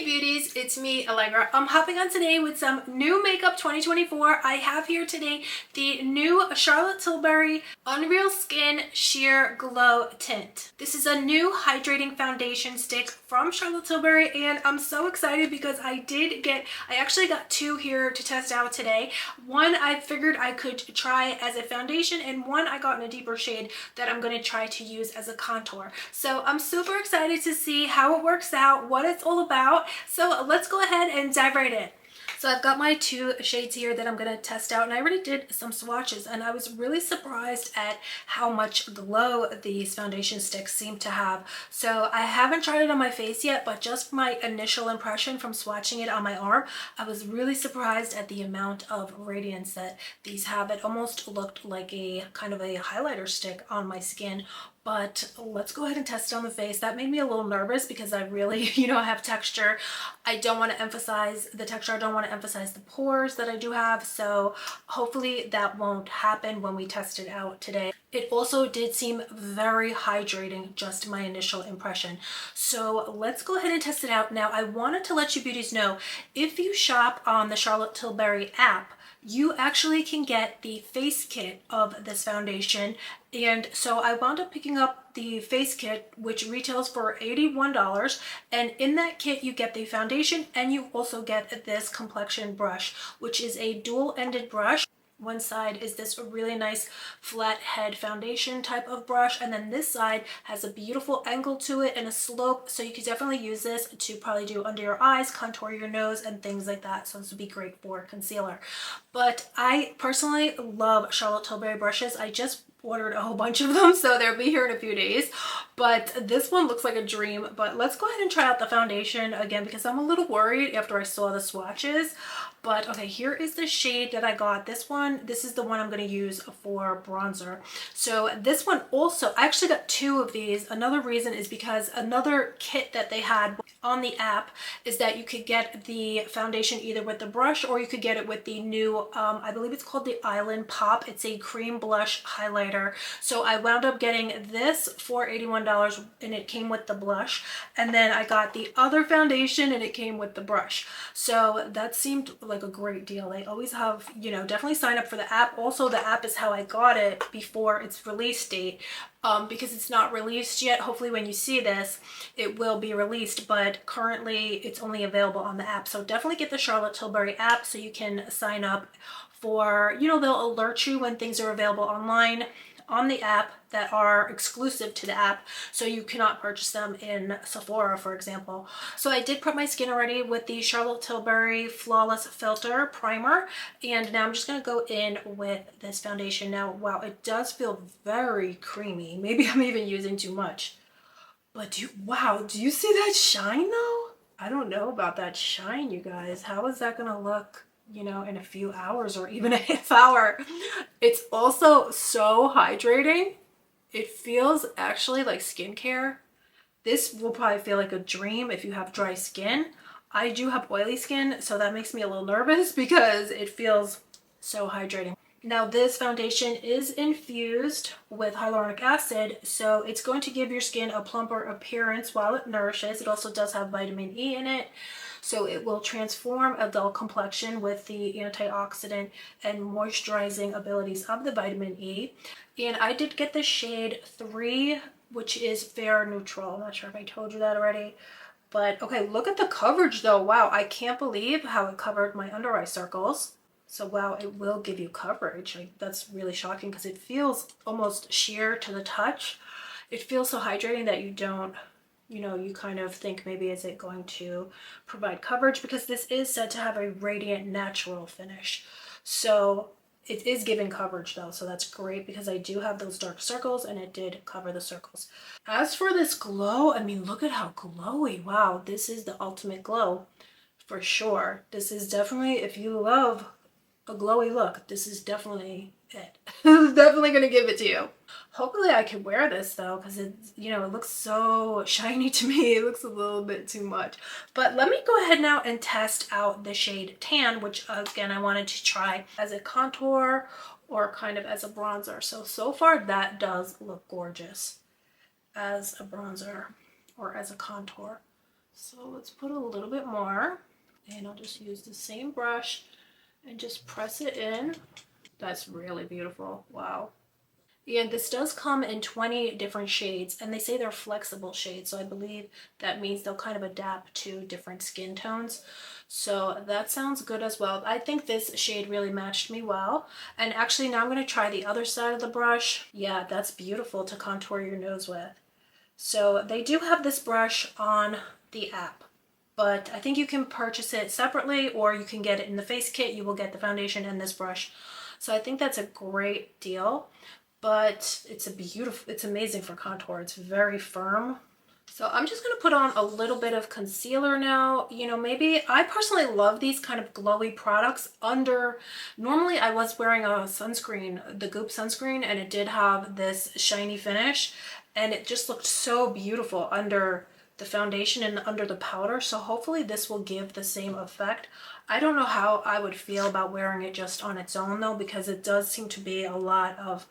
beauties, it's me, Allegra. I'm hopping on today with some new makeup 2024. I have here today the new Charlotte Tilbury Unreal Skin Sheer Glow Tint. This is a new hydrating foundation stick from Charlotte Tilbury, and I'm so excited because I actually got two here to test out today. One I figured I could try as a foundation, and one I got in a deeper shade that I'm going to try to use as a contour. So I'm super excited to see how it works out, what it's all about. So let's go ahead and dive right in. So I've got my two shades here that I'm going to test out, and I already did some swatches, and I was really surprised at how much glow these foundation sticks seem to have. So I haven't tried it on my face yet, but just my initial impression from swatching it on my arm, I was really surprised at the amount of radiance that these have. It almost looked like a kind of a highlighter stick on my skin. But let's go ahead and test it on the face. That made me a little nervous because I really, I have texture. I don't want to emphasize the texture. I don't want to emphasize the pores that I do have. So hopefully that won't happen when we test it out today. It also did seem very hydrating, just my initial impression. So let's go ahead and test it out. Now, I wanted to let you beauties know, if you shop on the Charlotte Tilbury app, you actually can get the face kit of this foundation. And so I wound up picking up the face kit, which retails for $81. And in that kit, you get the foundation and you also get this complexion brush, which is a dual-ended brush. One side is this really nice flat head foundation type of brush, and then this side has a beautiful angle to it and a slope, so you could definitely use this to probably do under your eyes, contour your nose, and things like that. So this would be great for concealer. But I personally love Charlotte Tilbury brushes. I just ordered a whole bunch of them, so they'll be here in a few days. But this one looks like a dream. But let's go ahead and try out the foundation again because I'm a little worried after I saw the swatches. But okay, here is the shade that I got. This is the one I'm going to use for bronzer. So this one also, I actually got two of these. Another reason is because another kit that they had on the app is that you could get the foundation either with the brush or you could get it with the new, I believe it's called the Island Pop. It's a cream blush highlighter. So I wound up getting this for $81 and it came with the blush. And then I got the other foundation and it came with the brush. So that seemed like a great deal. They always have, definitely sign up for the app. Also, the app is how I got it before its release date, because it's not released yet. Hopefully when you see this, it will be released, but currently it's only available on the app. So definitely get the Charlotte Tilbury app so you can sign up for, they'll alert you when things are available online on the app that are exclusive to the app, so you cannot purchase them in Sephora, for example. So I did prep my skin already with the Charlotte Tilbury Flawless Filter Primer, and now I'm just going to go in with this foundation. Now, wow, it does feel very creamy. Maybe I'm even using too much. But do you see that shine though? I don't know about that shine, you guys. How is that going to look, in a few hours or even a half hour? It's also so hydrating. It feels actually like skincare. This will probably feel like a dream if you have dry skin. I do have oily skin, so that makes me a little nervous because it feels so hydrating. Now this foundation is infused with hyaluronic acid, so it's going to give your skin a plumper appearance while it nourishes. It also does have vitamin E in it, so it will transform a dull complexion with the antioxidant and moisturizing abilities of the vitamin E. And I did get the shade 3, which is fair neutral. I'm not sure if I told you that already. But okay, look at the coverage though. Wow, I can't believe how it covered my under eye circles. So wow, it will give you coverage. That's really shocking because it feels almost sheer to the touch. It feels so hydrating that you don't, you kind of think maybe is it going to provide coverage, because this is said to have a radiant natural finish. So it is giving coverage though, so that's great because I do have those dark circles and it did cover the circles. As for this glow, I mean, look at how glowy. Wow, this is the ultimate glow for sure. This is definitely, if you love a glowy look, this is definitely it. This is definitely going to give it to you. Hopefully I can wear this though, because it looks so shiny to me. It looks a little bit too much. But let me go ahead now and test out the shade Tan, which again I wanted to try as a contour or kind of as a bronzer. So far that does look gorgeous as a bronzer or as a contour. So let's put a little bit more, and I'll just use the same brush and just press it in. That's really beautiful. Wow. And this does come in 20 different shades, and they say they're flexible shades, so I believe that means they'll kind of adapt to different skin tones. So that sounds good as well. I think this shade really matched me well. And actually now I'm going to try the other side of the brush. Yeah, that's beautiful to contour your nose with. So they do have this brush on the app, but I think you can purchase it separately, or you can get it in the face kit. You will get the foundation and this brush. So I think that's a great deal, but it's amazing for contour. It's very firm. So I'm just going to put on a little bit of concealer now. You know, maybe I personally love these kind of glowy products under, normally I was wearing a sunscreen, the Goop sunscreen, and it did have this shiny finish, and it just looked so beautiful under the foundation and under the powder. So hopefully this will give the same effect. I don't know how I would feel about wearing it just on its own though, because it does seem to be a lot of,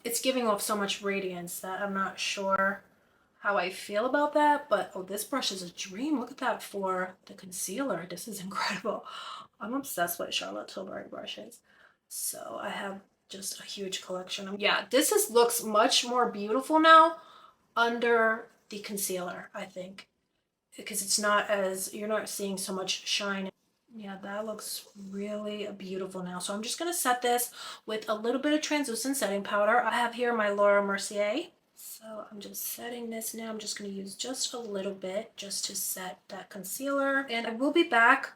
it's giving off so much radiance that I'm not sure how I feel about that. But oh, this brush is a dream. Look at that for the concealer. This is incredible. I'm obsessed with Charlotte Tilbury brushes. So I have just a huge collection. Yeah, looks much more beautiful now under the concealer, I think, because it's not as, you're not seeing so much shine. Yeah, that looks really beautiful now. So I'm just going to set this with a little bit of translucent setting powder. I have here my Laura Mercier. So I'm just setting this now. I'm just going to use just a little bit just to set that concealer. And I will be back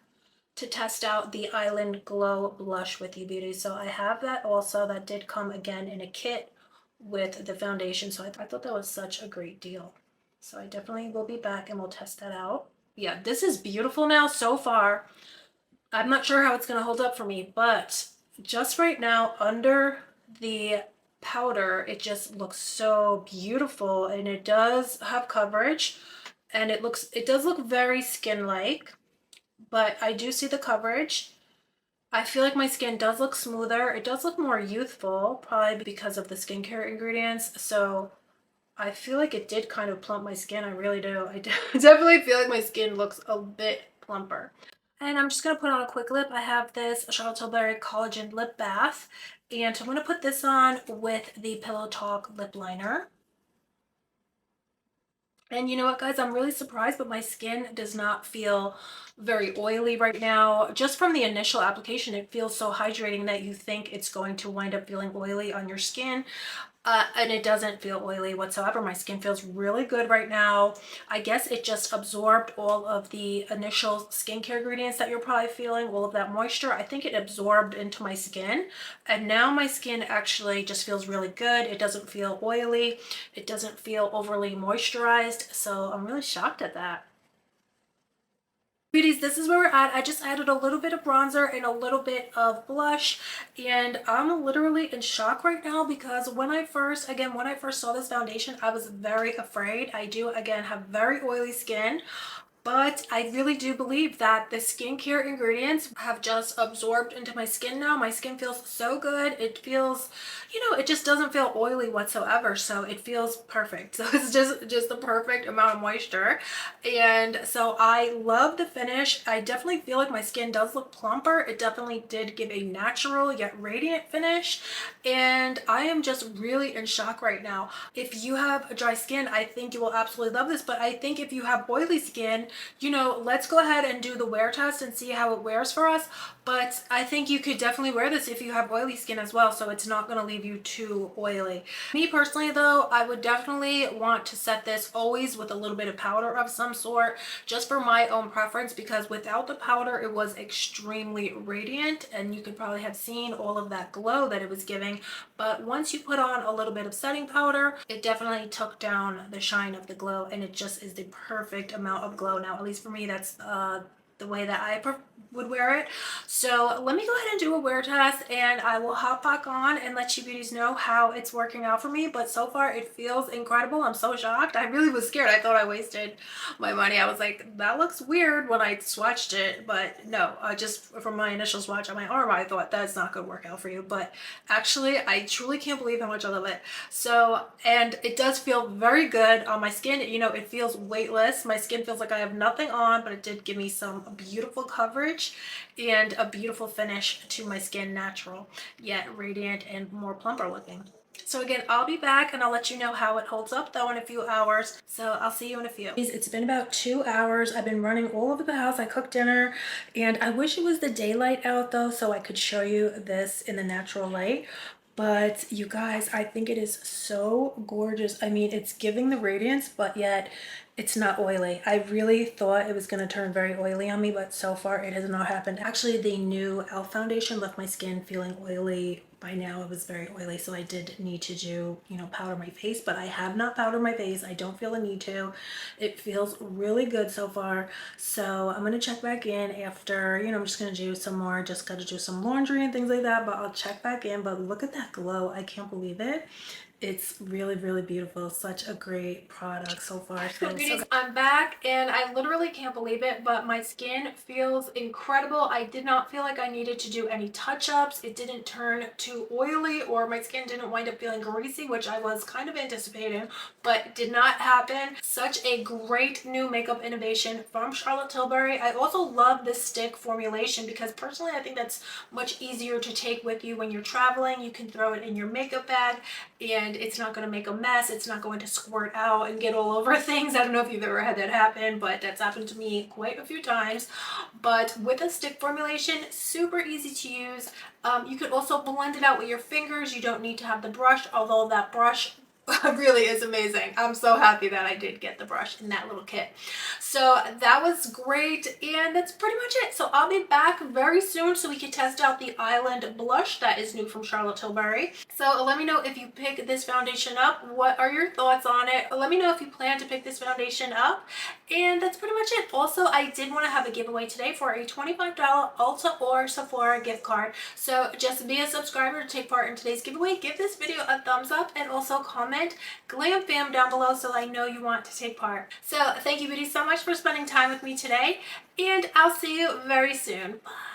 to test out the Island Glow blush with you, beauties. So I have that also. That did come again in a kit with the foundation. So I thought that was such a great deal. So I definitely will be back and we'll test that out. Yeah, this is beautiful now so far. I'm not sure how it's going to hold up for me, but just right now under the powder, it just looks so beautiful, and it does have coverage, and it does look very skin-like, but I do see the coverage. I feel like my skin does look smoother. It does look more youthful, probably because of the skincare ingredients. So I feel like it did kind of plump my skin. I really do. I definitely feel like my skin looks a bit plumper. And I'm just going to put on a quick lip. I have this Charlotte Tilbury Collagen Lip Bath. And I'm going to put this on with the Pillow Talk lip liner. And you know what, guys? I'm really surprised, but my skin does not feel very oily right now. Just from the initial application, it feels so hydrating that you think it's going to wind up feeling oily on your skin. And it doesn't feel oily whatsoever. My skin feels really good right now. I guess it just absorbed all of the initial skincare ingredients that you're probably feeling, all of that moisture. I think it absorbed into my skin, and now my skin actually just feels really good. It doesn't feel oily. It doesn't feel overly moisturized. So I'm really shocked at that. Beauties, this is where we're at. I just added a little bit of bronzer and a little bit of blush, and I'm literally in shock right now because when I first saw this foundation, I was very afraid. I do, again, have very oily skin, but I really do believe that the skincare ingredients have just absorbed into my skin now. My skin feels so good. It feels, it just doesn't feel oily whatsoever. So it feels perfect. So it's just the perfect amount of moisture. And so I love the finish. I definitely feel like my skin does look plumper. It definitely did give a natural yet radiant finish. And I am just really in shock right now. If you have a dry skin, I think you will absolutely love this. But I think if you have oily skin, let's go ahead and do the wear test and see how it wears for us. But I think you could definitely wear this if you have oily skin as well, so it's not going to leave you too oily. Me personally though, I would definitely want to set this always with a little bit of powder of some sort, just for my own preference, because without the powder it was extremely radiant, and you could probably have seen all of that glow that it was giving. But once you put on a little bit of setting powder, it definitely took down the shine of the glow, and it just is the perfect amount of glow. Now, at least for me, that's the way that I would wear it. So let me go ahead and do a wear test, and I will hop back on and let you beauties know how it's working out for me. But so far it feels incredible. I'm so shocked. I really was scared. I thought I wasted my money. I was like, that looks weird when I swatched it, but no, just from my initial swatch on my arm, I thought that's not gonna work out for you. But actually, I truly can't believe how much I love it. So, and it does feel very good on my skin. You know, it feels weightless. My skin feels like I have nothing on, but it did give me some beautiful coverage and a beautiful finish to my skin, natural yet radiant and more plumper looking. So again, I'll be back and I'll let you know how it holds up though in a few hours. So I'll see you in a few. It's been about 2 hours. I've been running all over the house. I cooked dinner, and I wish it was the daylight out though so I could show you this in the natural light. But you guys, I think it is so gorgeous. I mean, it's giving the radiance, but yet it's not oily. I really thought it was going to turn very oily on me, but so far it has not happened. Actually, the new e.l.f. foundation left my skin feeling oily. By now it was very oily, so I did need to do, you know, powder my face, but I have not powdered my face. I don't feel the need to. It feels really good so far. So I'm going to check back in after, you know, I'm just going to do some more, just got to do some laundry and things like that, but I'll check back in. But look at that glow. I can't believe it. It's really, really beautiful. Such a great product so far. So I'm back and I literally can't believe it, but my skin feels incredible. I did not feel like I needed to do any touch-ups. It didn't turn too oily, or my skin didn't wind up feeling greasy, which I was kind of anticipating, but did not happen. Such a great new makeup innovation from Charlotte Tilbury. I also love this stick formulation because personally I think that's much easier to take with you when you're traveling. You can throw it in your makeup bag and it's not going to make a mess. It's not going to squirt out and get all over things. I don't know if you've ever had that happen, but that's happened to me quite a few times. But with a stick formulation, super easy to use. You could also blend it out with your fingers. You don't need to have the brush, although that brush really is amazing. I'm so happy that I did get the brush in that little kit. So that was great, and that's pretty much it. So I'll be back very soon so we can test out the Island blush that is new from Charlotte Tilbury. So let me know if you pick this foundation up. What are your thoughts on it? Let me know if you plan to pick this foundation up, and that's pretty much it. Also, I did want to have a giveaway today for a $25 Ulta or Sephora gift card. So just be a subscriber to take part in today's giveaway. Give this video a thumbs up and also comment Glam Fam down below so I know you want to take part. So thank you beauties so much for spending time with me today, and I'll see you very soon. Bye.